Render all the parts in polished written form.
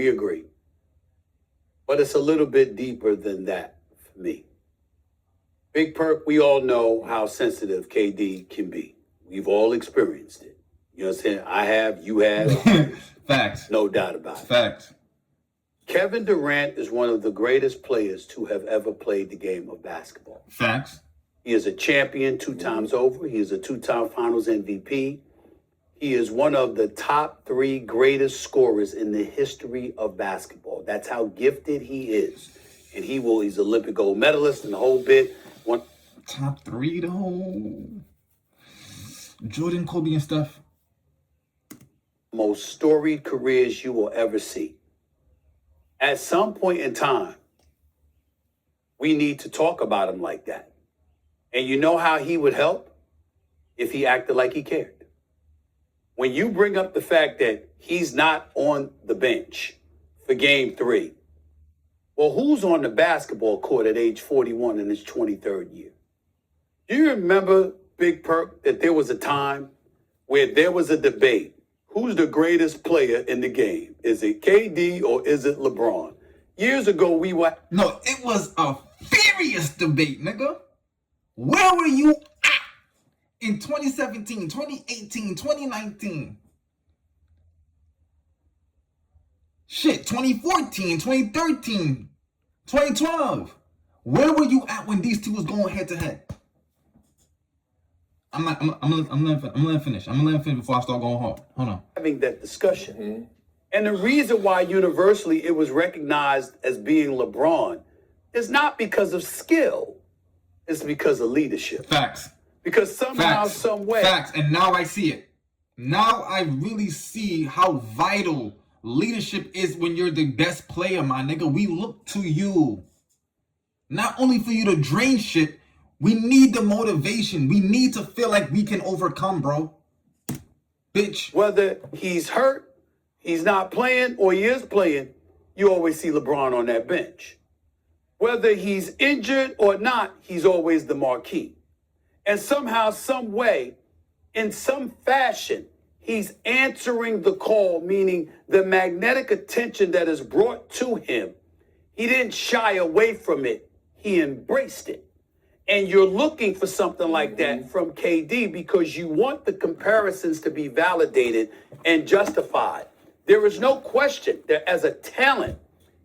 We agree. But it's a little bit deeper than that for me. Big Perk, we all know how sensitive KD can be. We've all experienced it. You know what I'm saying? I have, you have. Facts. No doubt about it. Facts. Kevin Durant is one of the greatest players to have ever played the game of basketball. Facts. He is a champion 2 times over. He is a 2-time Finals MVP. He is one of the top 3 greatest scorers in the history of basketball. That's how gifted he is. And he's Olympic gold medalist and the whole bit. Top 3 though. Jordan, Kobe, and Steph. Most storied careers you will ever see. At some point in time, we need to talk about him like that. And you know how he would help? If he acted like he cared. When you bring up the fact that he's not on the bench for game 3, well, who's on the basketball court at age 41 in his 23rd year? Do you remember, Big Perk, that there was a time where there was a debate? Who's the greatest player in the game? Is it KD or is it LeBron? Years ago, we were... No, it was a furious debate, nigga. Where were you at in 2017, 2018, 2019? Shit, 2014, 2013, 2012. Where were you at when these two was going head to head? I'm gonna finish. I'm gonna finish before I start going hard. Hold on. Having that discussion. Mm-hmm. And the reason why universally it was recognized as being LeBron is not because of skill. It's because of leadership. Facts. Because somehow, some way. Facts. And now I see it. Now I really see how vital leadership is when you're the best player, my nigga. We look to you. Not only for you to drain shit, we need the motivation. We need to feel like we can overcome, bro. Bitch. Whether he's hurt, he's not playing, or he is playing, you always see LeBron on that bench. Whether he's injured or not, he's always the marquee. And somehow, some way, in some fashion, he's answering the call, meaning the magnetic attention that is brought to him. He didn't shy away from it. He embraced it. And you're looking for something like that from KD because you want the comparisons to be validated and justified. There is no question that as a talent,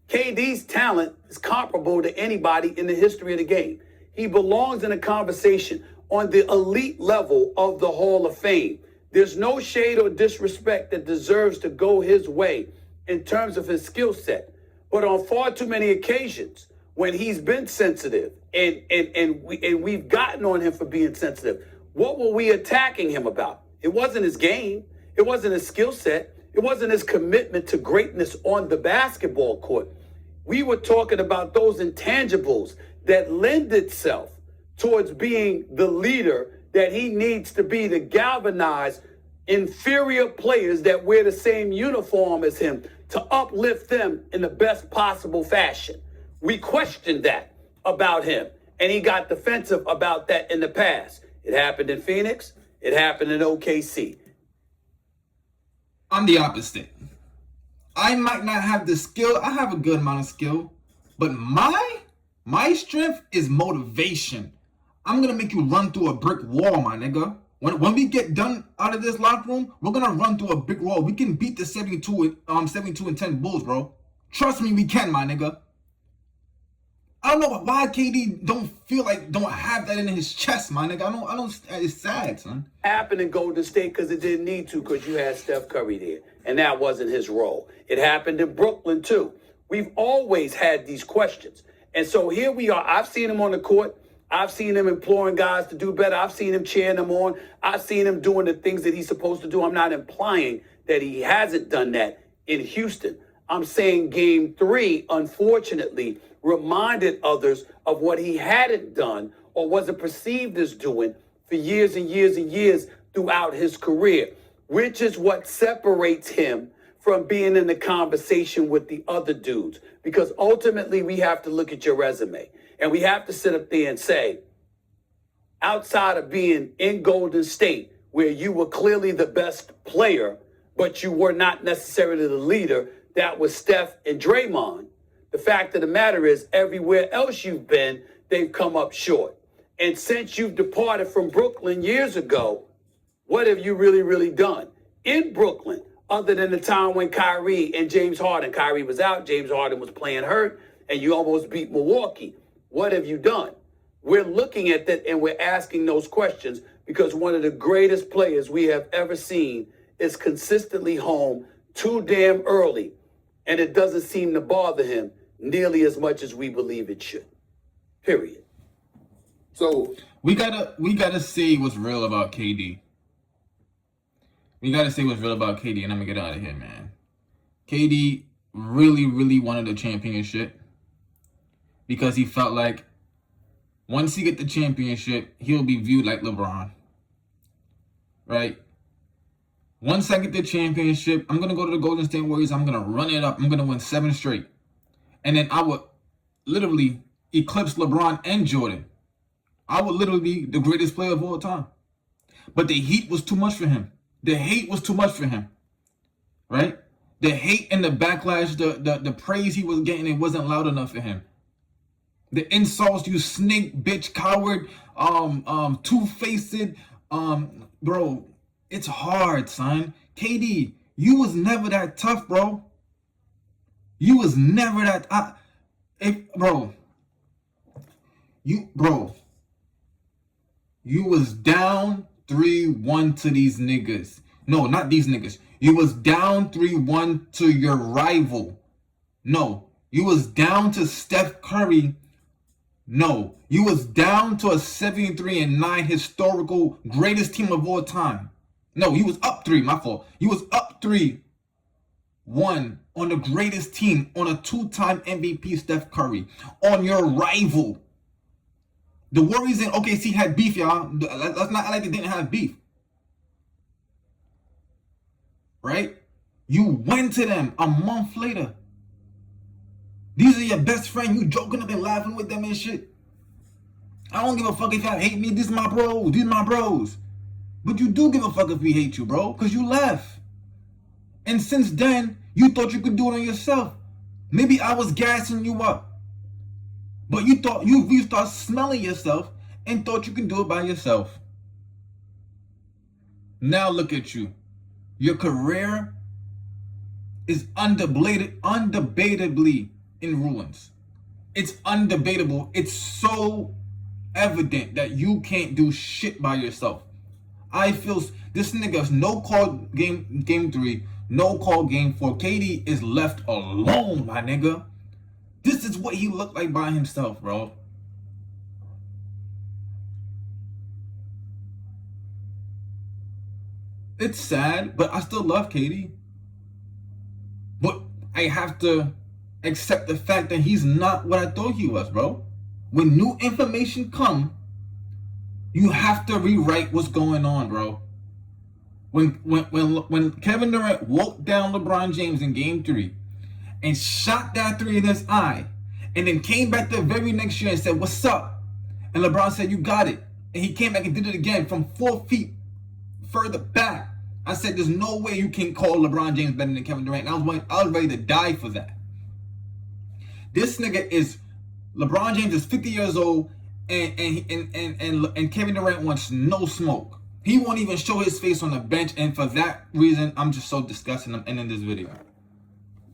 KD's talent is comparable to anybody in the history of the game. He belongs in a conversation on the elite level of the Hall of Fame. There's no shade or disrespect that deserves to go his way in terms of his skill set. But on far too many occasions, when he's been sensitive and we've gotten on him for being sensitive, what were we attacking him about? It wasn't his game. It wasn't his skill set. It wasn't his commitment to greatness on the basketball court. We were talking about those intangibles that lend itself towards being the leader that he needs to be to galvanize inferior players that wear the same uniform as him to uplift them in the best possible fashion. We questioned that about him, and he got defensive about that in the past. It happened in Phoenix. It happened in OKC. I'm the opposite. I might not have the skill. I have a good amount of skill, but my strength is motivation. I'm going to make you run through a brick wall, my nigga. When we get done out of this locker room, we're going to run through a brick wall. We can beat the 72 and 10 Bulls, bro. Trust me, we can, my nigga. I don't know why KD don't have that in his chest, my nigga. I don't, it's sad, son. Happened in Golden State because it didn't need to because you had Steph Curry there, and that wasn't his role. It happened in Brooklyn, too. We've always had these questions. And so here we are. I've seen him on the court. I've seen him imploring guys to do better. I've seen him cheering them on. I've seen him doing the things that he's supposed to do. I'm not implying that he hasn't done that in Houston. I'm saying game 3, unfortunately, reminded others of what he hadn't done or wasn't perceived as doing for years and years and years throughout his career, which is what separates him from being in the conversation with the other dudes. Because ultimately, we have to look at your resume. And we have to sit up there and say, outside of being in Golden State, where you were clearly the best player, but you were not necessarily the leader that was Steph and Draymond. The fact of the matter is, everywhere else you've been, they've come up short. And since you've departed from Brooklyn years ago, what have you really done in Brooklyn, other than the time when Kyrie and James Harden, Kyrie was out, James Harden was playing hurt, and you almost beat Milwaukee? What have you done? We're looking at that and we're asking those questions because one of the greatest players we have ever seen is consistently home too damn early, and it doesn't seem to bother him nearly as much as we believe it should. Period. So we gotta say what's real about KD. We gotta say what's real about KD, and I'm gonna get out of here, man. KD really wanted a championship because he felt like once he get the championship, he'll be viewed like LeBron. Right? Once I get the championship, I'm gonna go to the Golden State Warriors. I'm gonna run it up. I'm gonna win 7 straight, and then I would literally eclipse LeBron and Jordan. I would literally be the greatest player of all time. But the heat was too much for him. The hate was too much for him. Right? The hate and the backlash, the praise he was getting, it wasn't loud enough for him. The insults, you snake, bitch, coward, two-faced, bro, it's hard, son. KD, you was never that tough, bro. You was never that, you was down 3-1 to these niggas. No, not these niggas. You was down 3-1 to your rival. No, you was down to Steph Curry. No, you was down to a 73-9 historical greatest team of all time. No, you was up 3, my fault. You was up 3-1 on the greatest team, on a 2-time MVP Steph Curry, on your rival. The Warriors and OKC had beef, y'all. Let's not act like they didn't have beef. Right? You went to them a month later. These are your best friends. You joking up and laughing with them and shit. I don't give a fuck if y'all hate me. This is my bros. These are my bros. But you do give a fuck if we hate you, bro. Because you left. And since then, you thought you could do it on yourself. Maybe I was gassing you up. But you thought you start smelling yourself and thought you could do it by yourself. Now look at you. Your career is undebatably in ruins. It's undebatable. It's so evident that you can't do shit by yourself. I feel this nigga's no call game 3, no call game 4. KD is left alone, my nigga. This is what he looked like by himself, bro. It's sad, but I still love KD. But I have to accept the fact that he's not what I thought he was, bro. When new information come, you have to rewrite what's going on, bro. When Kevin Durant walked down LeBron James in Game 3 and shot that 3 in his eye, and then came back the very next year and said, "What's up?" And LeBron said, "You got it." And he came back and did it again from 4 feet further back. I said, there's no way you can call LeBron James better than Kevin Durant. And I was ready to die for that. This nigga is, LeBron James is 50 years old, and Kevin Durant wants no smoke. He won't even show his face on the bench, and for that reason, I'm just so disgusted. I'm ending this video.